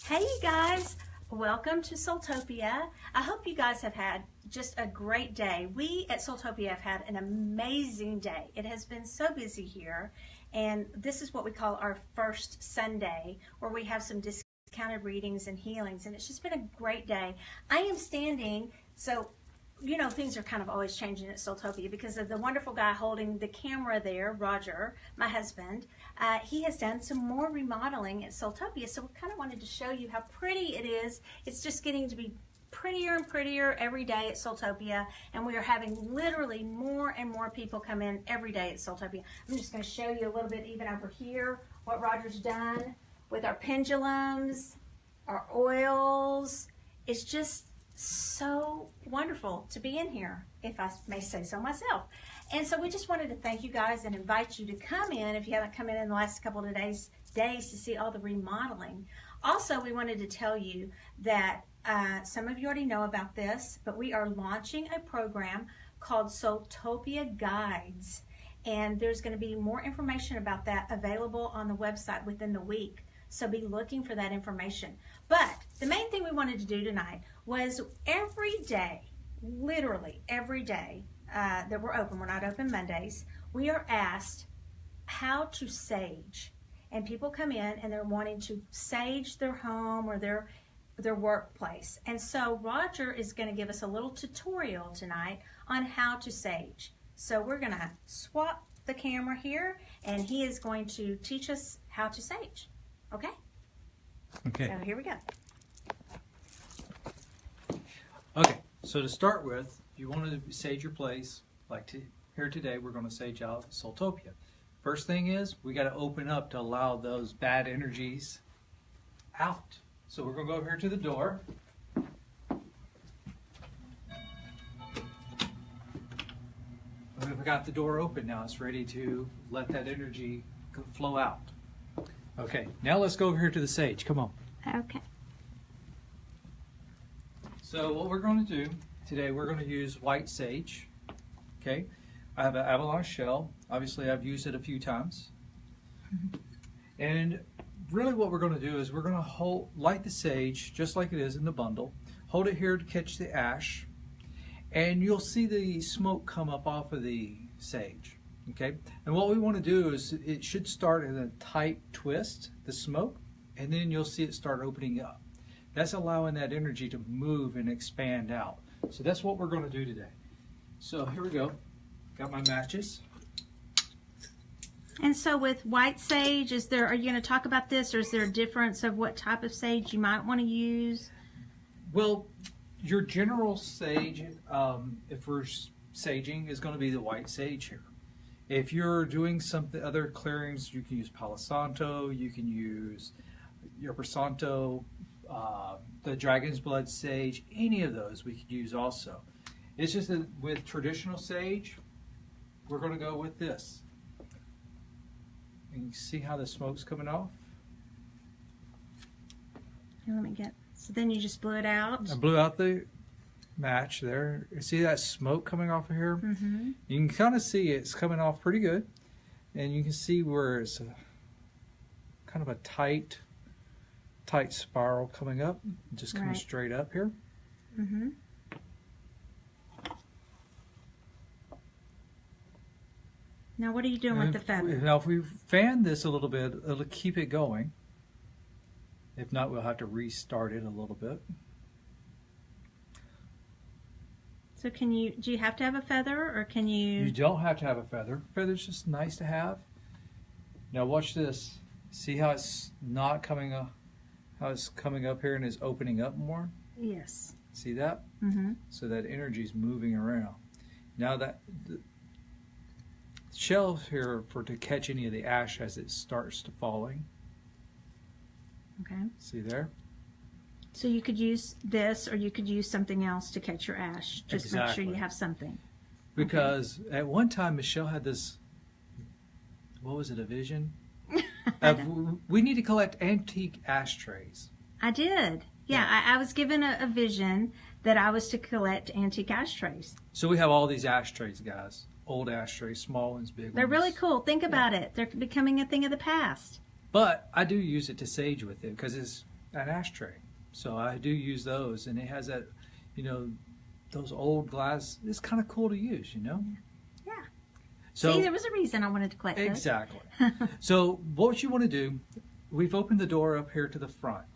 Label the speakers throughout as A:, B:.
A: Hey you guys, welcome to Soultopia. I hope you guys have had just a great day. We at Soultopia have had an amazing day. It has been so busy here, and this is what we call our first Sunday, where we have some discounted readings and healings, and it's just been a great day. I am standing, so you know, things are kind of always changing at Soultopia because of the wonderful guy holding the camera there, Roger, my husband. He has done some more remodeling at Soultopia, so we kind of wanted to show you how pretty it is. It's just getting to be prettier and prettier every day at Soultopia, and we are having literally more and more people come in every day at Soultopia. I'm just going to show you a little bit even over here what Roger's done with our pendulums, our oils. It's just so wonderful to be in here, if I may say so myself. And so we just wanted to thank you guys and invite you to come in if you haven't come in the last couple of days to see all the remodeling. Also, we wanted to tell you that some of you already know about this, but we are launching a program called Soultopia Guides, and there's going to be more information about that available on the website within the week. So be looking for that information. But the main thing we wanted to do tonight was every day, literally every day that we're open, we're not open Mondays, we are asked how to sage. And people come in and they're wanting to sage their home or their workplace. And so Roger is going to give us a little tutorial tonight on how to sage. So we're going to swap the camera here, and he is going to teach us how to sage. Okay?
B: Okay.
A: So here we go.
B: Okay, so to start with, if you want to sage your place, like here today, we're going to sage out Soultopia. First thing is, we got to open up to allow those bad energies out. So we're going to go over here to the door. We've got the door open now. It's ready to let that energy flow out. Okay, now let's go over here to the sage. Come on.
A: Okay.
B: So what we're going to do today, we're going to use white sage. Okay, I have an avalanche shell. Obviously, I've used it a few times. And really what we're going to do is we're going to light the sage just like it is in the bundle. Hold it here to catch the ash. And you'll see the smoke come up off of the sage. Okay, and what we want to do is it should start in a tight twist, the smoke, and then you'll see it start opening up. That's allowing that energy to move and expand out. So that's what we're going to do today. So here we go. Got my matches.
A: And so with white sage, are you going to talk about this, or is there a difference of what type of sage you might want to use?
B: Well, your general sage, if we're saging, is going to be the white sage here. If you're doing something other clearings, you can use Palo Santo, you can use Yerba Santo, the Dragon's Blood sage, any of those we could use also. It's just that with traditional sage, we're going to go with this. And you see how the smoke's coming off?
A: Here, let me get. So then you just blew it out.
B: I blew out the match there. You see that smoke coming off of here?
A: Mm-hmm.
B: You can kind of see it's coming off pretty good, and you can see where it's kind of a tight spiral coming up, just coming straight up here.
A: Mm-hmm. Now what are you doing with the feather?
B: Now if we fan this a little bit, it'll keep it going. If not, we'll have to restart it a little bit.
A: So do you have to have a feather, or can you?
B: You don't have to have a feather. Feather's just nice to have. Now watch this. See how it's not coming up, how it's coming up here and is opening up more?
A: Yes.
B: See that?
A: Mm-hmm.
B: So that energy is moving around. Now that the shell here to catch any of the ash as it starts to falling.
A: Okay.
B: See there?
A: So you could use this, or you could use something else to catch your ash. Just make sure you have something.
B: Because at one time Michelle had this, what was it, a vision? We need to collect antique ashtrays.
A: I did. Yeah, I was given a vision that I was to collect antique ashtrays.
B: So we have all these ashtrays, guys. Old ashtrays, small ones, big ones.
A: They're really cool. Think about it. They're becoming a thing of the past.
B: But I do use it to sage with it because an ashtray. So I do use those, and it has that, those old glass. It's kind of cool to use,
A: Yeah.
B: So,
A: see, there was a reason I wanted to collect those.
B: Exactly. So what you want to do, we've opened the door up here to the front.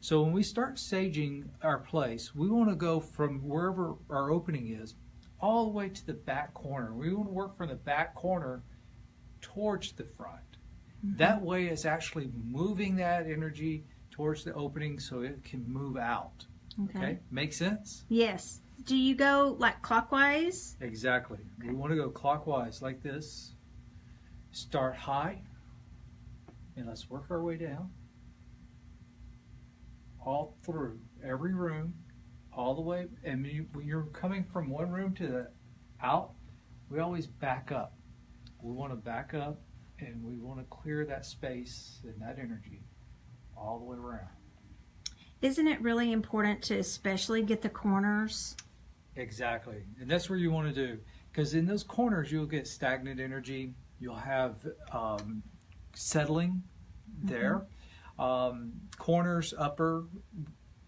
B: So when we start saging our place, we want to go from wherever our opening is all the way to the back corner. We want to work from the back corner towards the front. Mm-hmm. That way it's actually moving that energy towards the opening so it can move out. Okay? Make sense?
A: Yes. Do you go like clockwise?
B: Exactly. Okay. We want to go clockwise like this. Start high, and let's work our way down. All through every room, all the way. And when you're coming from one room to the out, we always back up. We want to back up, and we want to clear that space and that energy all the way around.
A: Isn't it really important to especially get the corners?
B: Exactly. And that's where you want to do. Because in those corners, you'll get stagnant energy. You'll have settling there. Corners, upper,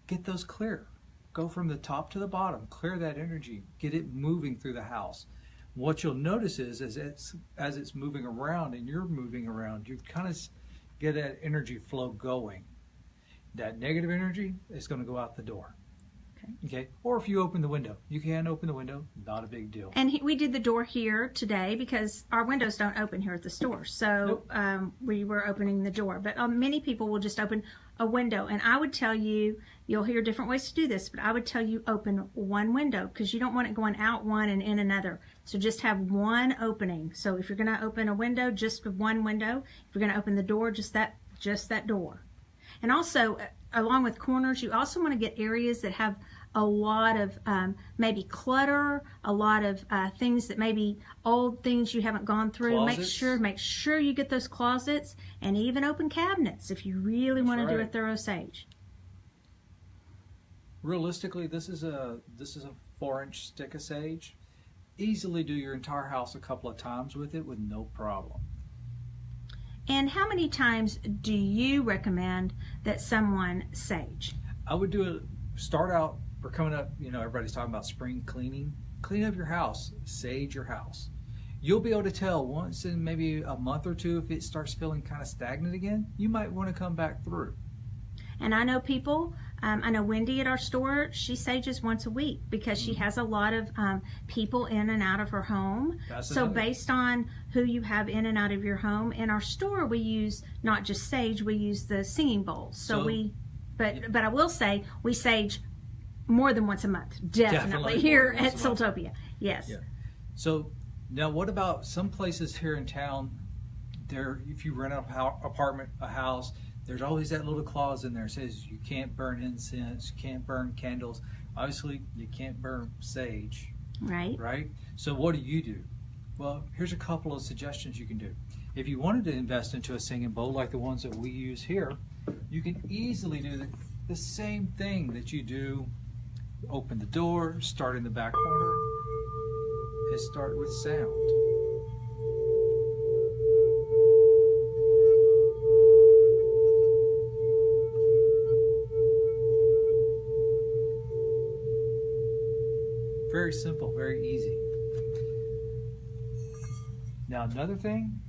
B: get those clear. Go from the top to the bottom. Clear that energy. Get it moving through the house. What you'll notice is as it's moving around and you're moving around, you kind of get that energy flow going. That negative energy is going to go out the door. Okay. Or if you open the window, you can open the window. Not a big deal.
A: And we did the door here today because our windows don't open here at the store. So we were opening the door. But many people will just open a window. And I would tell you, you'll hear different ways to do this, but I would tell you open one window because you don't want it going out one and in another. So just have one opening. So if you're going to open a window, just one window. If you're going to open the door, just that door. And also, along with corners, you also want to get areas that have a lot of maybe clutter, a lot of things that maybe old things you haven't gone through.
B: Closets.
A: Make sure you get those closets and even open cabinets if you really want to do a thorough sage.
B: Realistically, this is a 4-inch stick of sage. Easily do your entire house a couple of times with it with no problem.
A: And how many times do you recommend that someone sage?
B: I would do it. Start out. We're coming up. Everybody's talking about spring cleaning. Clean up your house. Sage your house. You'll be able to tell once in maybe a month or two if it starts feeling kind of stagnant again. You might want to come back through.
A: And I know people. I know Wendy at our store, she sages once a week because she has a lot of people in and out of her home. So based on who you have in and out of your home, in our store we use not just sage, we use the singing bowls. But I will say we sage more than once a month. Definitely here at Soultopia. Yes. Yeah.
B: So now what about some places here in town, if you rent an apartment, a house, there's always that little clause in there that says you can't burn incense, you can't burn candles. Obviously, you can't burn sage. Right? So what do? Well, here's a couple of suggestions you can do. If you wanted to invest into a singing bowl like the ones that we use here, you can easily do the same thing that you do. Open the door, start in the back corner, and start with sound. Very simple, very easy. Now another thing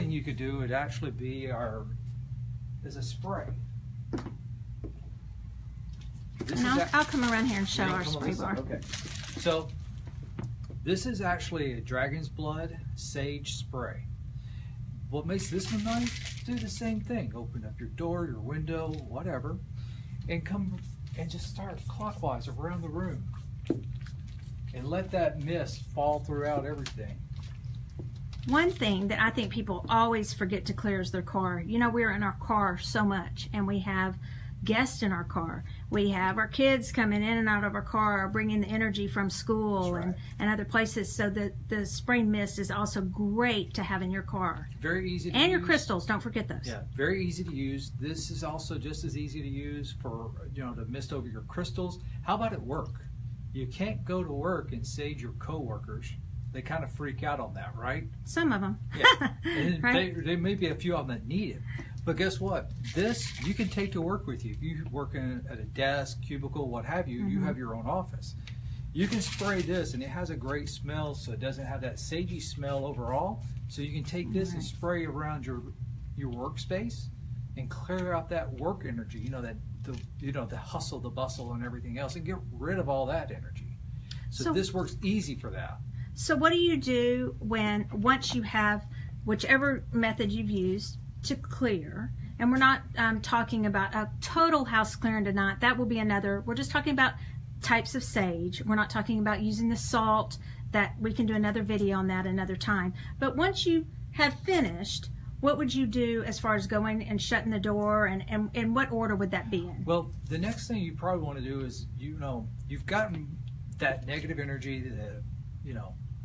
B: you could do would actually be is a spray.
A: I'll come around here and show our spray bar.
B: Okay. So this is actually a dragon's blood sage spray. What makes this one nice? Do the same thing. Open up your door, your window, whatever, and come and just start clockwise around the room and let that mist fall throughout everything.
A: One thing that I think people always forget to clear is their car. We're in our car so much, and we have guests in our car. We have our kids coming in and out of our car, bringing the energy from school and other places. So the spray mist is also great to have in your car.
B: Very easy to
A: use. And
B: use.
A: Your crystals, don't forget those.
B: Yeah, very easy to use. This is also just as easy to use for, to mist over your crystals. How about at work? You can't go to work and sage your coworkers. They kind of freak out on that, right?
A: Some of them.
B: Yeah. And
A: right?
B: there may be a few of them that need it. But guess what? This you can take to work with you. If you work at a desk, cubicle, what have you, you have your own office. You can spray this, and it has a great smell, so it doesn't have that sagey smell overall. So you can take this and spray around your workspace and clear out that work energy. You know, the hustle, the bustle, and everything else, and get rid of all that energy. So this works easy for that.
A: So what do you do once you have whichever method you've used to clear? And we're not talking about a total house clearing tonight. That will be another. We're just talking about types of sage. We're not talking about using the salt. That we can do another video on that another time. But once you have finished, what would you do as far as going and shutting the door, and what order would that be in?
B: Well, the next thing you probably want to do is, you've gotten that negative energy,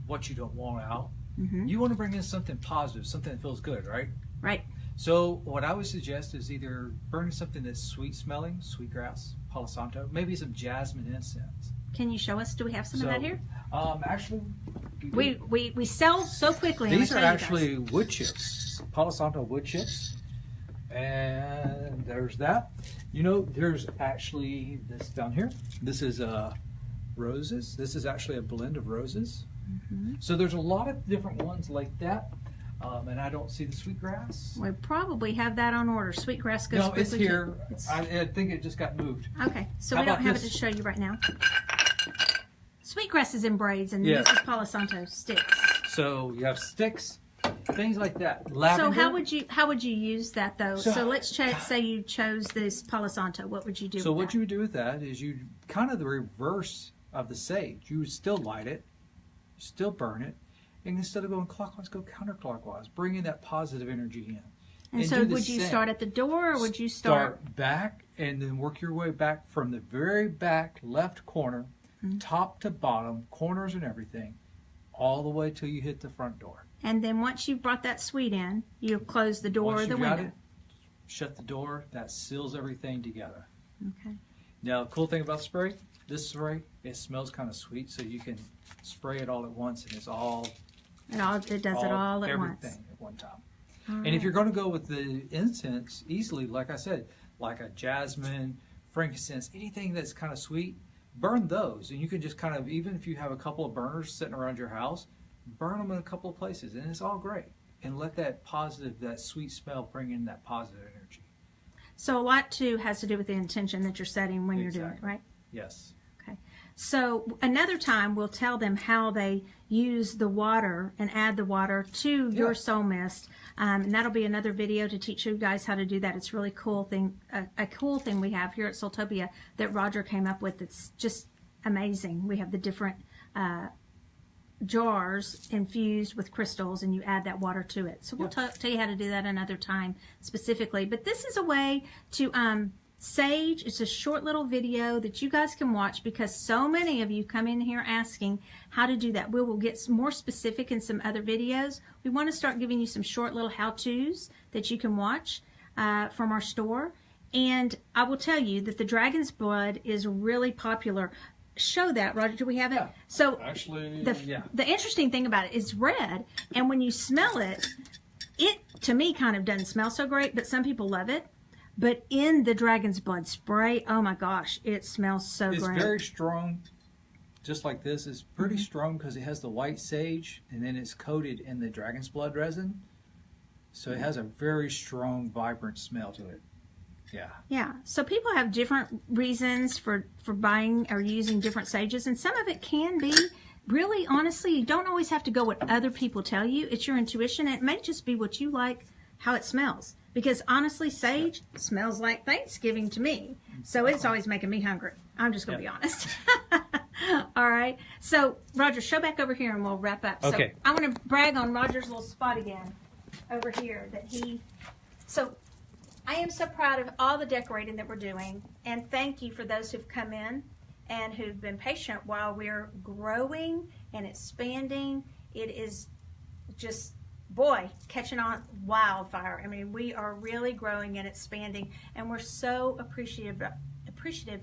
B: what you don't want out. You want to bring in something positive, something that feels good, right?
A: Right.
B: So what I would suggest is either burning something that's sweet smelling, sweetgrass, Palo Santo, maybe some jasmine incense.
A: Can you show us? Do we have some of that here?
B: Actually,
A: we sell so quickly.
B: These are actually wood chips, Palo Santo wood chips, and there's that. There's actually this down here. This is roses. This is actually a blend of roses. So there's a lot of different ones like that. And I don't see the sweetgrass.
A: We probably have that on order. Sweetgrass goes.
B: No, it's here. I think it just got moved.
A: Okay, so we don't have it to show you right now. Sweetgrass is in braids, and this is Palo Santo sticks.
B: So you have sticks, things like that. Lavender.
A: So how would you use that though? So let's say you chose this Palo Santo. What would you do?
B: So what you would do with that is you kind of the reverse of the sage. You would still light it, still burn it. And instead of going clockwise, go counterclockwise. Bring in that positive energy in.
A: And so would you start at the door, or would you start
B: back and then work your way back from the very back left corner, top to bottom, corners and everything, all the way till you hit the front door.
A: And then once you've brought that sweet in, you close the door or the window.
B: Shut the door. That seals everything together.
A: Okay.
B: Now, the cool thing about spray, this spray, it smells kind of sweet, so you can spray it all at once, and it's all...
A: It does it all at once.
B: Everything at one time. And if you're going to go with the incense, easily, like I said, like a jasmine, frankincense, anything that's kind of sweet, burn those. And you can just kind of, even if you have a couple of burners sitting around your house, burn them in a couple of places, and it's all great. And let that positive, that sweet smell bring in that positive energy.
A: So a lot, too, has to do with the intention that you're setting when you're doing it, right?
B: Yes.
A: Okay. So another time we'll tell them how they use the water and add the water to your soul mist, and that'll be another video to teach you guys how to do that. It's a really cool thing, a cool thing we have here at Soultopia that Roger came up with. It's just amazing. We have the different jars infused with crystals, and you add that water to it. So we'll tell you how to do that another time specifically. But this is a way to sage. It's a short little video that you guys can watch, because so many of you come in here asking how to do that. We will get more specific in some other videos. We want to start giving you some short little how-tos that you can watch from our store. And I will tell you that the dragon's blood is really popular. Show that, Roger. Do we have it?
B: Yeah.
A: So
B: actually,
A: the interesting thing about it is red, and when you smell it, it to me kind of doesn't smell so great, but some people love it. But in the dragon's blood spray, oh my gosh, it smells so great.
B: It's very strong, just like this. It's pretty strong because it has the white sage, and then it's coated in the dragon's blood resin. So it has a very strong, vibrant smell to it. Yeah.
A: Yeah. So people have different reasons for buying or using different sages, and some of it can be really, honestly, you don't always have to go what other people tell you. It's your intuition. It may just be what you like, how it smells. Because honestly, sage smells like Thanksgiving to me. So it's always making me hungry. I'm just going to be honest. All right. So, Roger, show back over here and we'll wrap up.
B: Okay.
A: So I want to brag on Roger's little spot again over here. So I am so proud of all the decorating that we're doing. And thank you for those who've come in and who've been patient while we're growing and expanding. It is just... boy, catching on wildfire. I mean, we are really growing and expanding, and we're so appreciative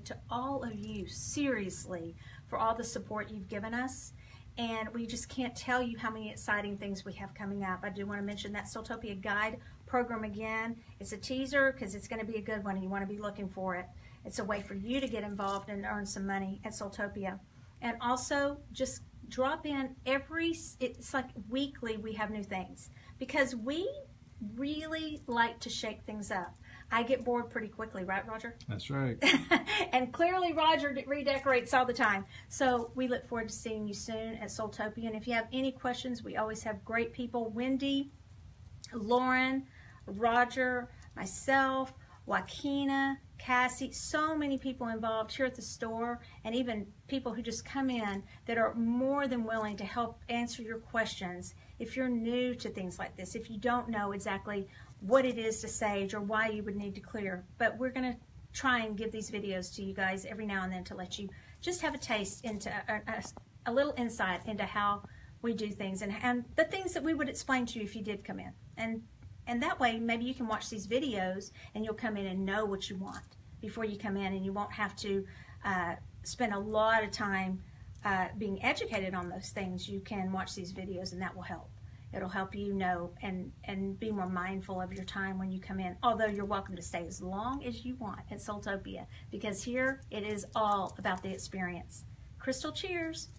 A: to all of you, seriously, for all the support you've given us. and we just can't tell you how many exciting things we have coming up. I do want to mention that Soultopia Guide program again. It's a teaser because it's going to be a good one and you want to be looking for it. It's a way for you to get involved and earn some money at Soultopia. And also just drop in it's like weekly we have new things because we really like to shake things up. I get bored pretty quickly, right, Roger?
B: That's right.
A: And clearly Roger redecorates all the time. So we look forward to seeing you soon at Soultopia. And if you have any questions, we always have great people. Wendy, Lauren, Roger, myself, Joaquina, Cassie, so many people involved here at the store, and even people who just come in that are more than willing to help answer your questions. If you're new to things like this, if you don't know exactly what it is to sage or why you would need to clear, but we're going to try and give these videos to you guys every now and then to let you just have a taste into a little insight into how we do things and the things that we would explain to you if you did come in. And that way, maybe you can watch these videos and you'll come in and know what you want before you come in, and you won't have to spend a lot of time being educated on those things. You can watch these videos and that will help. It'll help you know and be more mindful of your time when you come in. Although you're welcome to stay as long as you want at Soultopia, because here it is all about the experience. Crystal, cheers.